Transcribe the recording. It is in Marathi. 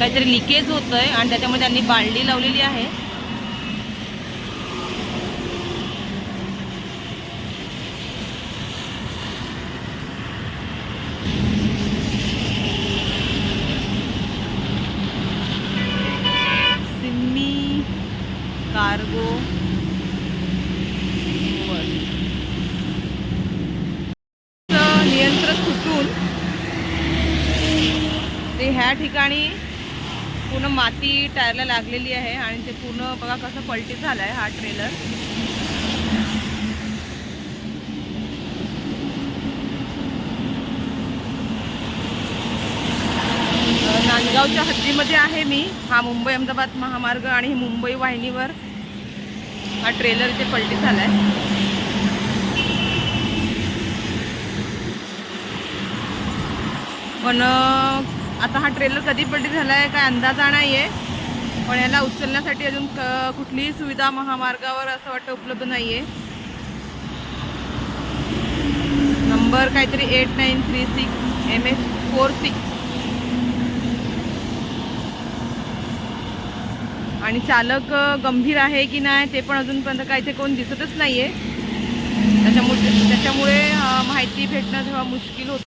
काहीतरी लिकेज होतंय आणि त्याच्यामुळे त्यांनी बाळली लावलेली आहे. सिम्मी कार्गो नियंत्रण सुटून ते ह्या ठिकाणी पूर्ण माती टायरला लागलेली आहे आणि ते पूर्ण बघा कसं पलटी झालाय हा ट्रेलर. नांदगावच्या हद्दीमध्ये आहे मी. हा मुंबई अहमदाबाद महामार्ग आणि मुंबई वाहिनीवर हा ट्रेलर इथे पलटी झालाय. पण आता हा ट्रेलर कधी पलटी झाला आहे काय अंदाजा नाही आहे. पण याला उचलण्यासाठी अजून कुठलीही सुविधा महामार्गावर असं वाटतं उपलब्ध नाही आहे. नंबर काहीतरी 8936 MH46 आणि चालक गंभीर आहे की नाही ते पण अजूनपर्यंत काय ते कोण दिसतच नाही आहे. त्याच्यामुळे माहिती भेटणं तेव्हा मुश्किल होतं.